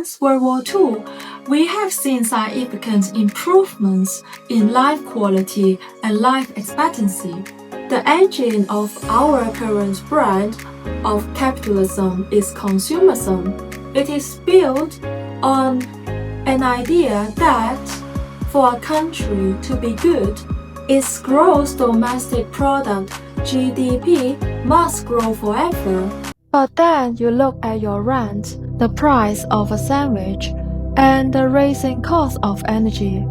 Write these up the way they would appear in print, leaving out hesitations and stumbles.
Since World War II, we have seen significant improvements in life quality and life expectancy. The engine of our current brand of capitalism is consumerism. It is built on an idea that for a country to be good, its gross domestic product (GDP) must grow forever. But then you look at your rent, the price of a sandwich, and the rising cost of energy.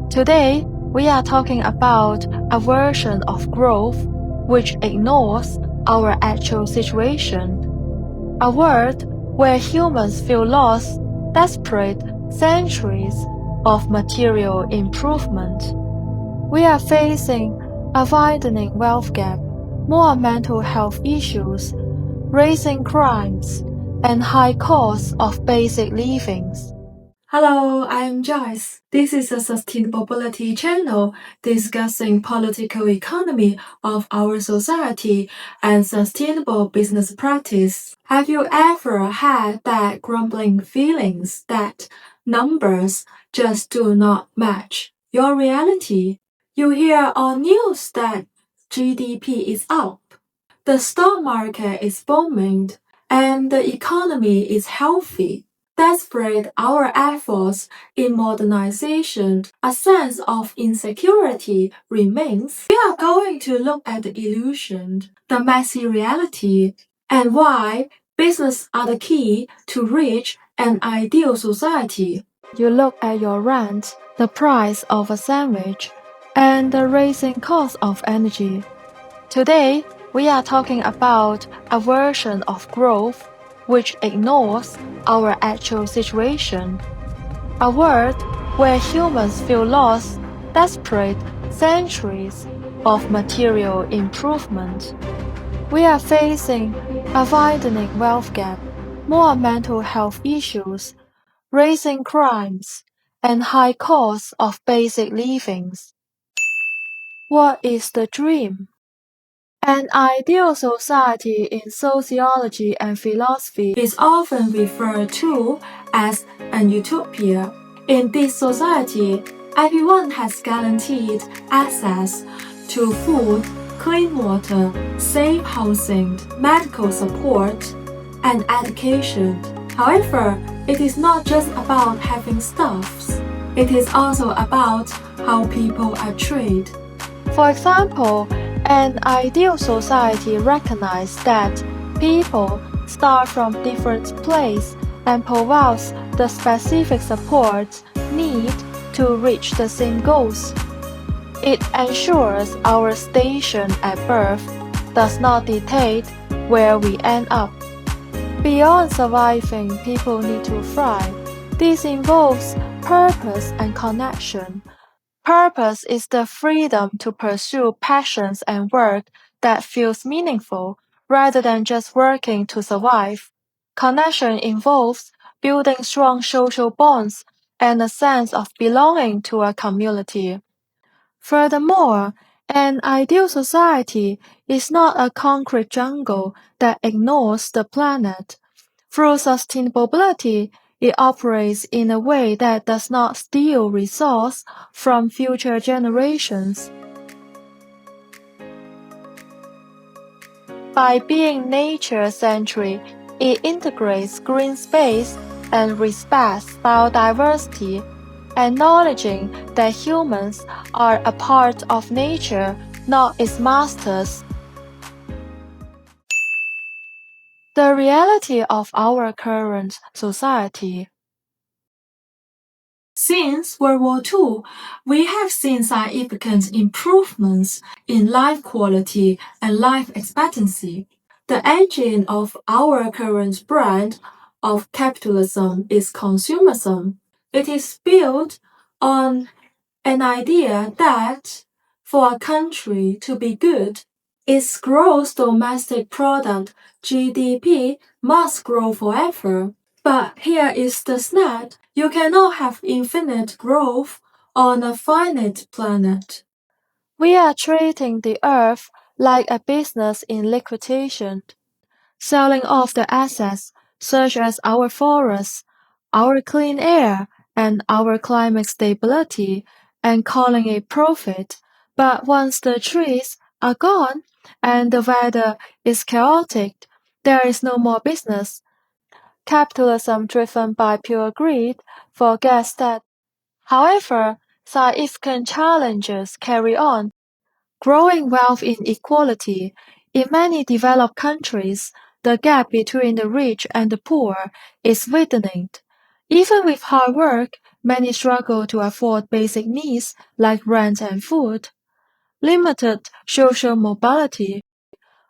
Today, we are talking about a version of growth which ignores our actual situation. A world where humans feel lost, desperate centuries of material improvement. We are facing a widening wealth gap, more mental health issues, rising crimes, and high costs of basic livings. Hello, I'm Joyce. This is a sustainability channel discussing political economy of our society and sustainable business practice. Have you ever had that grumbling feelings that numbers just do not match your reality? You hear on news that GDP is up, the stock market is booming, and the economy is healthy. Despite our efforts in modernization, a sense of insecurity remains. We are going to look at the illusion, the messy reality, and why business are the key to reach an ideal society. You look at your rent, the price of a sandwich, and the rising cost of energy. Today, we are talking about a version of growth which ignores our actual situation. A world where humans feel lost, desperate centuries of material improvement. We are facing a widening wealth gap, more mental health issues, rising crimes, and high costs of basic livings. What is the dream? An ideal society in sociology and philosophy is often referred to as an utopia. In this society, everyone has guaranteed access to food, clean water, safe housing, medical support, and education. However, it is not just about having stuffs. It is also about how people are treated. For example, an ideal society recognizes that people start from different places and provides the specific support needed to reach the same goals. It ensures our station at birth does not dictate where we end up. Beyond surviving, people need to thrive. This involves purpose and connection. Purpose is the freedom to pursue passions and work that feels meaningful rather than just working to survive. Connection involves building strong social bonds and a sense of belonging to a community. Furthermore, an ideal society is not a concrete jungle that ignores the planet. Through sustainability, it operates in a way that does not steal resources from future generations. By being nature-centric, it integrates green space and respects biodiversity, acknowledging that humans are a part of nature, not its masters. The reality of our current society. Since World War II, we have seen significant improvements in life quality and life expectancy. The engine of our current brand of capitalism is consumerism. It is built on an idea that for a country to be good, its gross domestic product (GDP) must grow forever. But here is the snag. You cannot have infinite growth on a finite planet. We are treating the Earth like a business in liquidation, selling off the assets such as our forests, our clean air and our climate stability and calling it profit. But once the trees are gone and the weather is chaotic, there is no more business. Capitalism driven by pure greed forgets that. However, significant challenges carry on. Growing wealth inequality. In many developed countries, the gap between the rich and the poor is widening. Even with hard work, many struggle to afford basic needs like rent and food. Limited social mobility.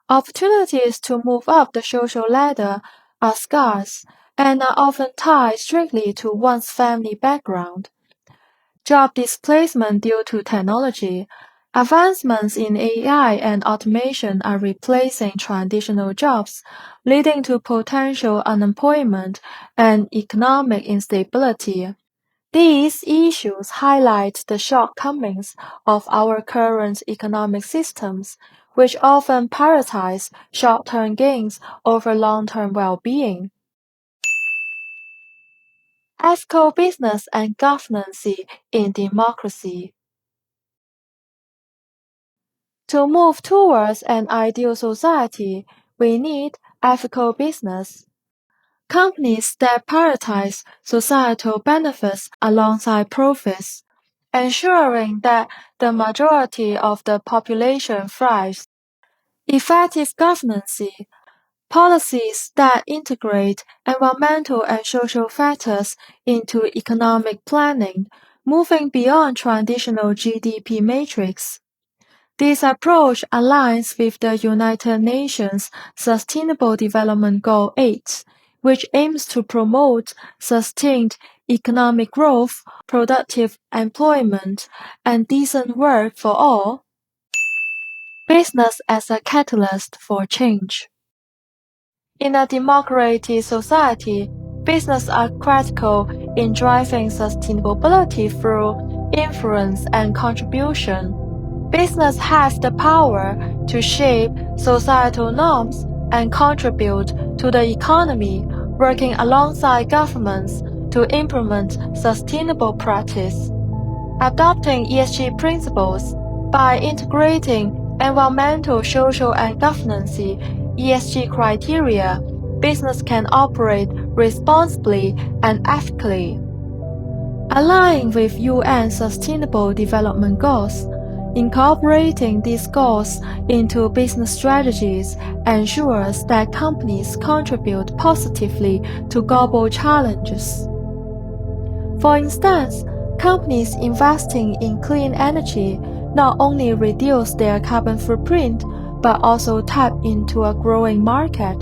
Opportunities to move up the social ladder are scarce and are often tied strictly to one's family background. Job displacement due to technology. Advancements in AI and automation are replacing traditional jobs, leading to potential unemployment and economic instability. These issues highlight the shortcomings of our current economic systems, which often prioritize short-term gains over long-term well-being. Ethical business and governance in democracy. To move towards an ideal society, we need ethical business. Companies that prioritize societal benefits alongside profits, ensuring that the majority of the population thrives. Effective governance. Policies that integrate environmental and social factors into economic planning, moving beyond traditional GDP matrix. This approach aligns with the United Nations Sustainable Development Goal 8, which aims to promote sustained economic growth, productive employment, and decent work for all. Business as a catalyst for change. In a democratic society, business are critical in driving sustainability through influence and contribution. Business has the power to shape societal norms and contribute to the economy, working alongside governments to implement sustainable practice. Adopting ESG principles by integrating environmental, social, and governance ESG criteria, business can operate responsibly and ethically. Aligning with UN Sustainable Development Goals, incorporating these goals into business strategies ensures that companies contribute positively to global challenges. For instance, companies investing in clean energy not only reduce their carbon footprint, but also tap into a growing market,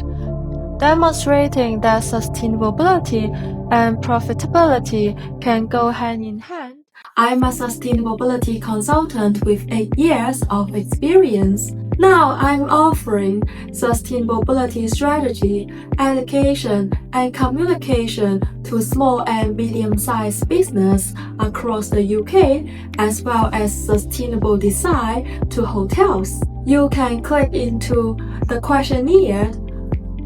demonstrating that sustainability and profitability can go hand in hand. I'm a sustainability consultant with 8 years of experience. Now I'm offering sustainability strategy, education, and communication to small and medium-sized business across the UK, as well as sustainable design to hotels. You can click into the questionnaire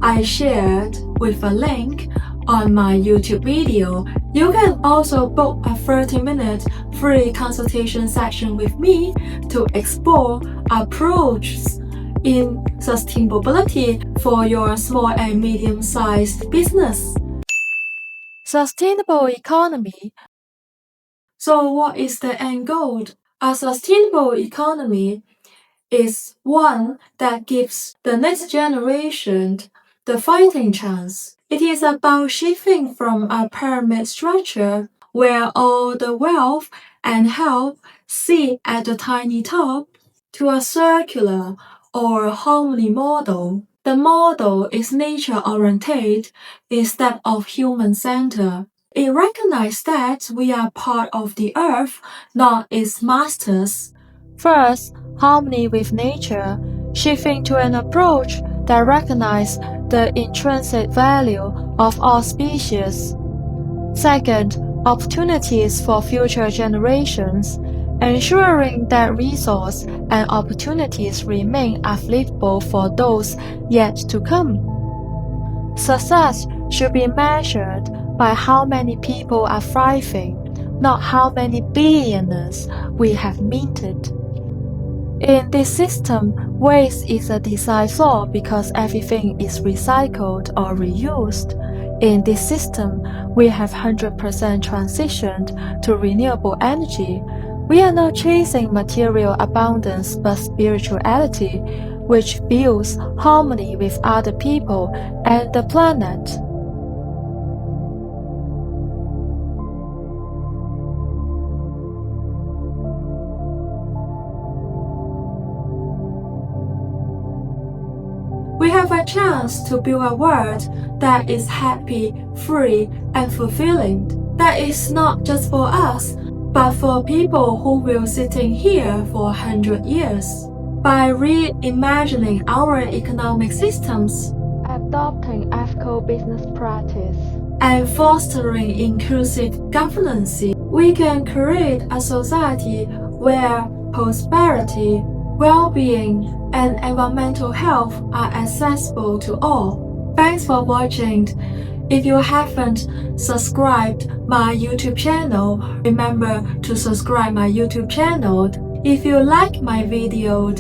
I shared with a link on my YouTube video. You can also book a 30-minute free consultation session with me to explore approaches in sustainability for your small and medium-sized business. Sustainable economy. So what is the end goal? A sustainable economy is one that gives the next generation the fighting chance. It is about shifting from a pyramid structure where all the wealth and health sit at the tiny top to a circular or harmony model. The model is nature-oriented instead of human-centered. It recognizes that we are part of the earth, not its masters. First, harmony with nature, shifting to an approach that recognizes the intrinsic value of all species. Second, opportunities for future generations, ensuring that resources and opportunities remain available for those yet to come. Success should be measured by how many people are thriving, not how many billionaires we have minted. In this system, waste is a design flaw because everything is recycled or reused. In this system, we have 100% transitioned to renewable energy. We are not chasing material abundance but spirituality, which builds harmony with other people and the planet. We have a chance to build a world that is happy, free, and fulfilling. That is not just for us, but for people who will sitting here for 100 years. By reimagining our economic systems, adopting ethical business practice, and fostering inclusive governance, we can create a society where prosperity, well-being, and environmental health are accessible to all. Thanks for watching. If you haven't subscribed my YouTube channel, remember to subscribe my YouTube channel. If you like my video,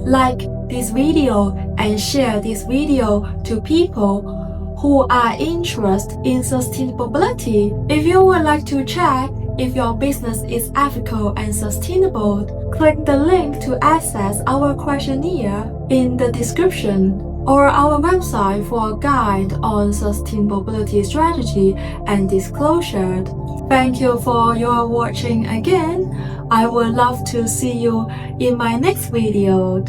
like this video and share this video to people who are interested in sustainability. If you would like to check if your business is ethical and sustainable, click the link to access our questionnaire in the description or our website for a guide on sustainability strategy and disclosure. Thank you for your watching again. I would love to see you in my next video.